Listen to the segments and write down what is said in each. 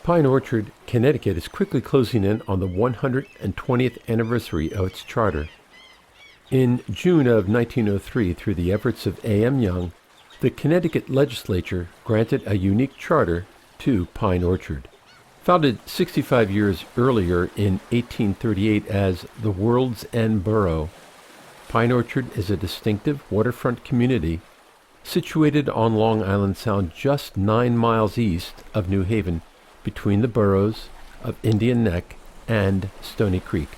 Pine Orchard, Connecticut is quickly closing in on the 120th anniversary of its charter. In June of 1903, through the efforts of A.M. Young, the Connecticut legislature granted a unique charter to Pine Orchard. Founded 65 years earlier in 1838 as the World's End Borough, Pine Orchard is a distinctive waterfront community situated on Long Island Sound just 9 miles east of New Haven, between the boroughs of Indian Neck and Stony Creek.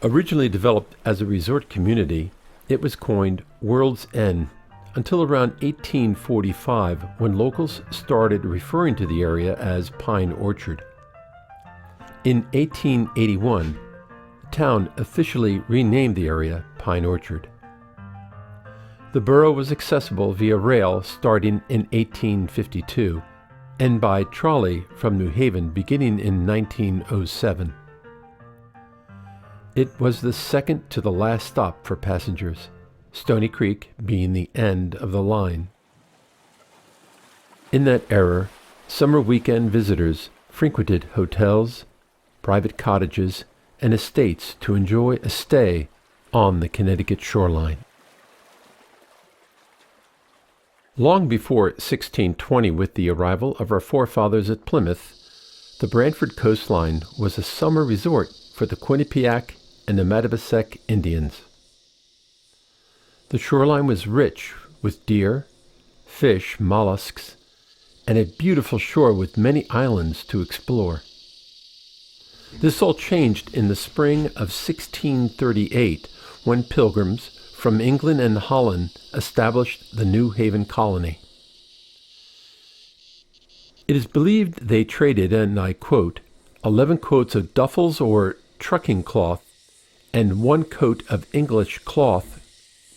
Originally developed as a resort community, it was coined World's End until around 1845, when locals started referring to the area as Pine Orchard. In 1881, the town officially renamed the area Pine Orchard. The borough was accessible via rail starting in 1852 and by trolley from New Haven beginning in 1907. It was the second to the last stop for passengers, Stony Creek being the end of the line. In that era, summer weekend visitors frequented hotels, private cottages, and estates to enjoy a stay on the Connecticut shoreline. Long before 1620, with the arrival of our forefathers at Plymouth, the Brantford coastline was a summer resort for the Quinnipiac and the Mattabesec Indians. The shoreline was rich with deer, fish, mollusks, and a beautiful shore with many islands to explore. This all changed in the spring of 1638, when pilgrims from England and Holland established the New Haven colony. It is believed they traded, and I quote, 11 coats of duffels or trucking cloth and 1 coat of English cloth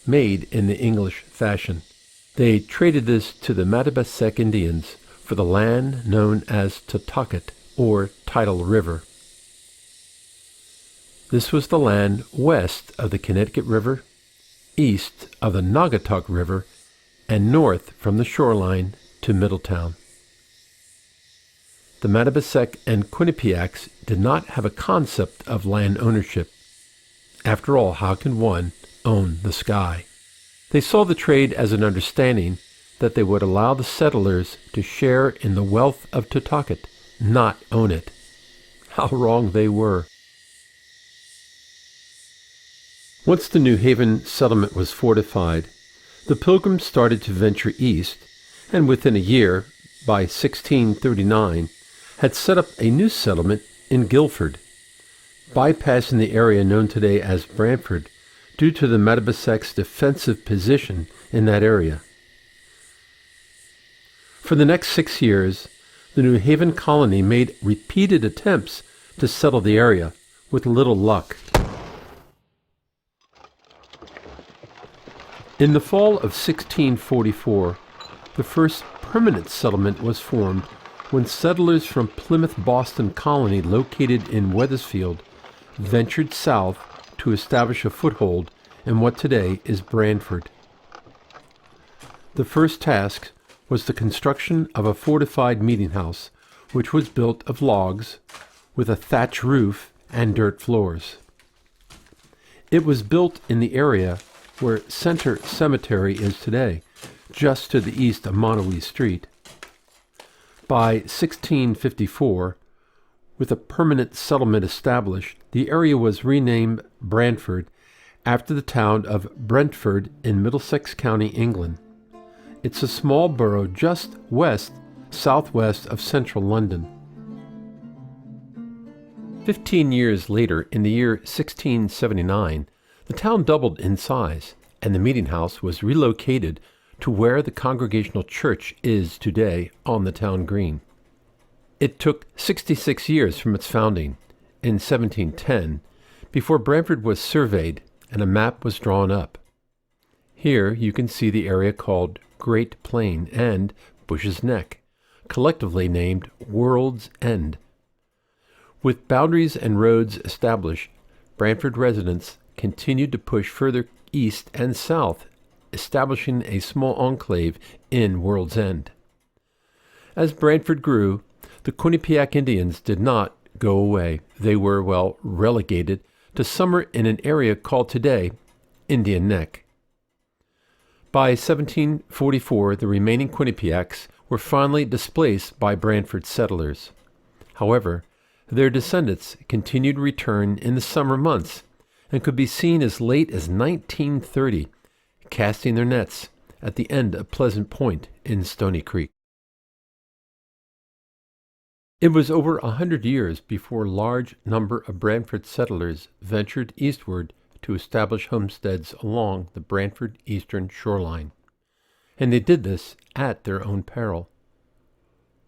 made in the English fashion. They traded this to the Mattabesec Indians for the land known as Tutucket, or Tidal River. This was the land west of the Connecticut River, east of the Naugatuck River, and north from the shoreline to Middletown. The Mattabesec and Quinnipiacs did not have a concept of land ownership. After all, how can one own the sky? They saw the trade as an understanding that they would allow the settlers to share in the wealth of Tutucket, not own it. How wrong they were. Once the New Haven settlement was fortified, the Pilgrims started to venture east, and within a year, by 1639, had set up a new settlement in Guilford, bypassing the area known today as Brantford due to the Mattabesec's defensive position in that area. For the next 6 years, the New Haven colony made repeated attempts to settle the area, with little luck. In the fall of 1644, the first permanent settlement was formed when settlers from Plymouth Boston Colony, located in Wethersfield, ventured south to establish a foothold in what today is Brantford. The first task was the construction of a fortified meeting house, which was built of logs with a thatch roof and dirt floors. It was built in the area where Center Cemetery is today, just to the east of Monowee Street. By 1654, with a permanent settlement established, the area was renamed Brantford after the town of Brentford in Middlesex County, England. It's a small borough just southwest of central London. 15 years later, in the year 1679, the town doubled in size, and the meeting house was relocated to where the Congregational Church is today on the town green. It took 66 years from its founding, in 1710, before Brantford was surveyed and a map was drawn up. Here you can see the area called Great Plain and Bush's Neck, collectively named World's End. With boundaries and roads established, Brantford residents continued to push further east and south, establishing a small enclave in World's End. As Brantford grew, the Quinnipiac Indians did not go away. They were, relegated to summer in an area called today Indian Neck. By 1744, the remaining Quinnipiacs were finally displaced by Brantford settlers. However, their descendants continued to return in the summer months and could be seen as late as 1930, casting their nets at the end of Pleasant Point in Stony Creek. It was over 100 years before a large number of Brantford settlers ventured eastward to establish homesteads along the Brantford eastern shoreline, and they did this at their own peril.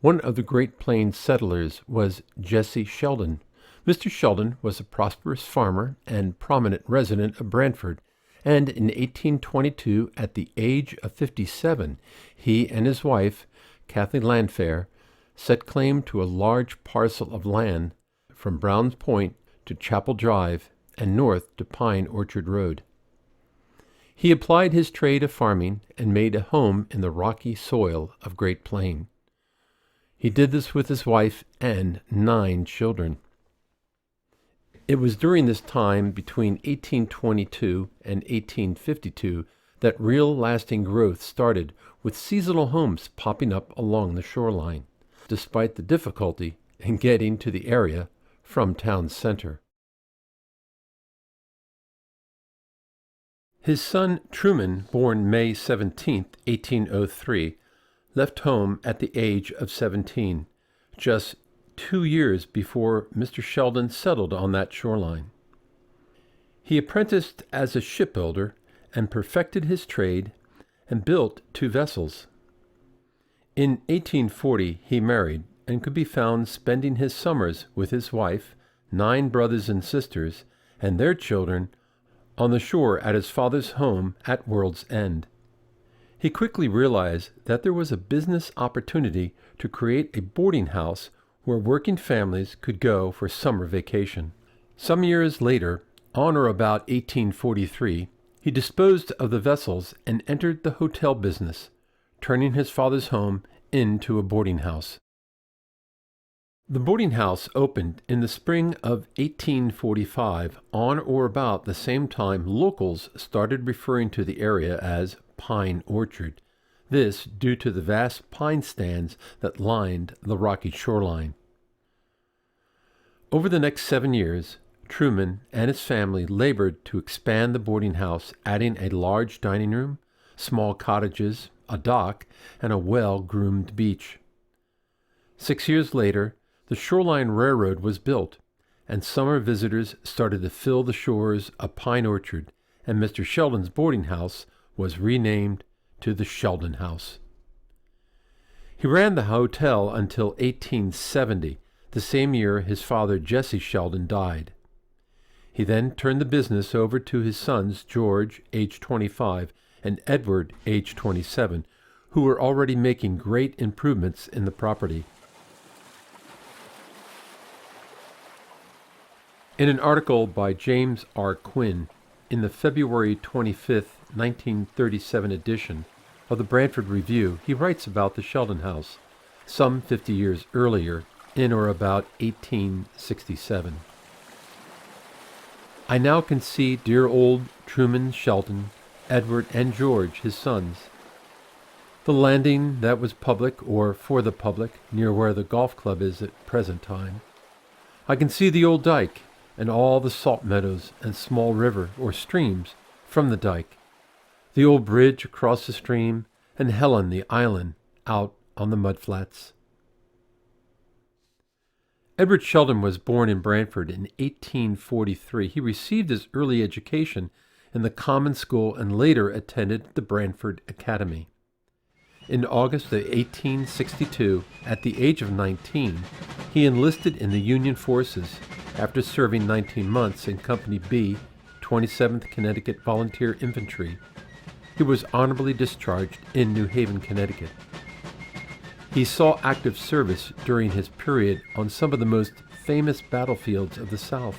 One of the Great Plains settlers was Jesse Sheldon. Mr. Sheldon was a prosperous farmer and prominent resident of Brantford, and in 1822, at the age of 57, he and his wife, Kathy Landfair, set claim to a large parcel of land from Brown's Point to Chapel Drive and north to Pine Orchard Road. He applied his trade of farming and made a home in the rocky soil of Great Plain. He did this with his wife and 9 children. It was during this time between 1822 and 1852 that real lasting growth started, with seasonal homes popping up along the shoreline, despite the difficulty in getting to the area from town center. His son Truman, born May 17, 1803, left home at the age of 17, just 2 years before Mr. Sheldon settled on that shoreline. He apprenticed as a shipbuilder and perfected his trade and built 2 vessels. In 1840 he married and could be found spending his summers with his wife, 9 brothers and sisters, and their children on the shore at his father's home at World's End. He quickly realized that there was a business opportunity to create a boarding house where working families could go for summer vacation. Some years later, on or about 1843, he disposed of the vessels and entered the hotel business, turning his father's home into a boarding house. The boarding house opened in the spring of 1845, on or about the same time locals started referring to the area as Pine Orchard, this due to the vast pine stands that lined the rocky shoreline. Over the next 7 years, Truman and his family labored to expand the boarding house, adding a large dining room, small cottages, a dock, and a well-groomed beach. 6 years later, the Shoreline Railroad was built, and summer visitors started to fill the shores of Pine Orchard, and Mr. Sheldon's boarding house was renamed to the Sheldon House. He ran the hotel until 1870, the same year his father Jesse Sheldon died. He then turned the business over to his sons George, age 25, and Edward, age 27, who were already making great improvements in the property. In an article by James R. Quinn in the February 25, 1937 edition of the Brantford Review, he writes about the Sheldon House, some 50 years earlier, in or about 1867. I now can see dear old Truman Sheldon, Edward, and George, his sons. The landing that was public, or for the public, near where the golf club is at present time. I can see the old dike, and all the salt meadows and small river or streams from the dike, the old bridge across the stream, and Helen the island out on the mudflats. Edward Sheldon was born in Brantford in 1843. He received his early education in the common school and later attended the Brantford Academy. In August of 1862, at the age of 19, he enlisted in the Union forces after serving 19 months in Company B, 27th Connecticut Volunteer Infantry. He was honorably discharged in New Haven, Connecticut. He saw active service during his period on some of the most famous battlefields of the South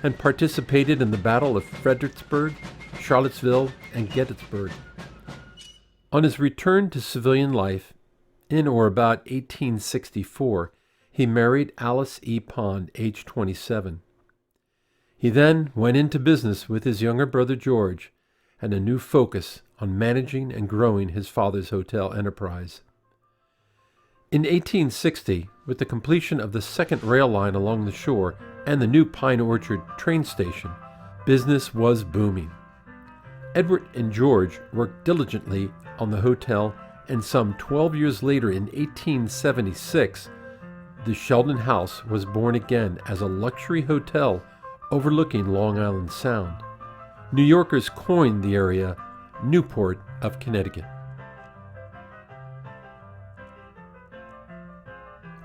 and participated in the Battle of Fredericksburg, Charlottesville, and Gettysburg. On his return to civilian life, In or about 1864, he married Alice E. Pond, age 27. He then went into business with his younger brother George and a new focus on managing and growing his father's hotel enterprise. In 1860, with the completion of the second rail line along the shore and the new Pine Orchard train station, business was booming. Edward and George worked diligently on the hotel, and some 12 years later in 1876, the Sheldon House was born again as a luxury hotel overlooking Long Island Sound. New Yorkers coined the area Newport of Connecticut.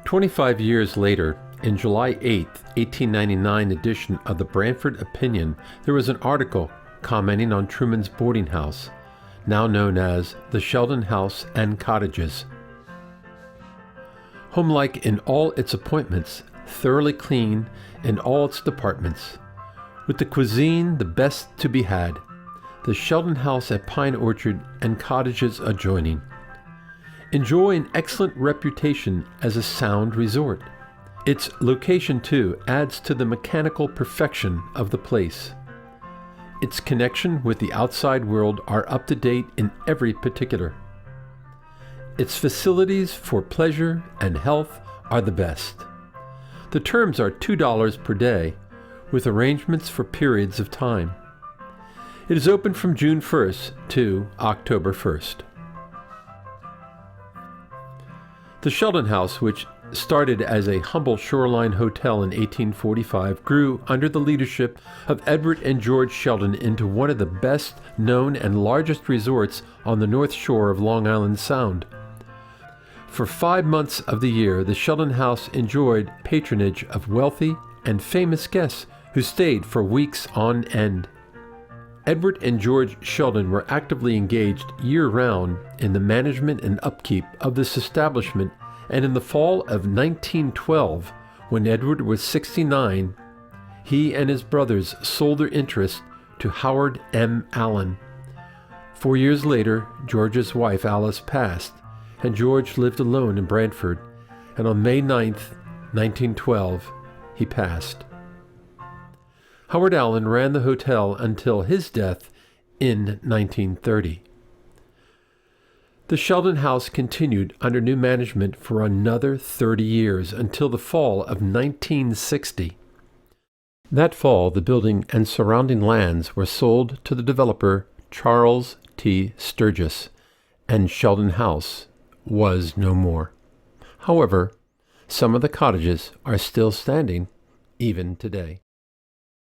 25 years later, in July 8, 1899 edition of the Brantford Opinion, there was an article commenting on Truman's boarding house, now known as the Sheldon House and Cottages. Homelike in all its appointments, thoroughly clean in all its departments, with the cuisine the best to be had, the Sheldon House at Pine Orchard and cottages adjoining enjoy an excellent reputation as a sound resort. Its location, too, adds to the mechanical perfection of the place. Its connection with the outside world are up to date in every particular. Its facilities for pleasure and health are the best. The terms are $2 per day, with arrangements for periods of time. It is open from June 1st to October 1st. The Sheldon House, which started as a humble shoreline hotel in 1845, grew under the leadership of Edward and George Sheldon into one of the best known and largest resorts on the north shore of Long Island Sound. For 5 months of the year, the Sheldon House enjoyed patronage of wealthy and famous guests who stayed for weeks on end. Edward and George Sheldon were actively engaged year-round in the management and upkeep of this establishment, and in the fall of 1912, when Edward was 69, he and his brothers sold their interest to Howard M. Allen. 4 years later, George's wife Alice passed, and George lived alone in Brantford, and on May 9, 1912, he passed. Howard Allen ran the hotel until his death in 1930. The Sheldon House continued under new management for another 30 years until the fall of 1960. That fall, the building and surrounding lands were sold to the developer Charles T. Sturgis, and Sheldon House was no more. However, some of the cottages are still standing even today.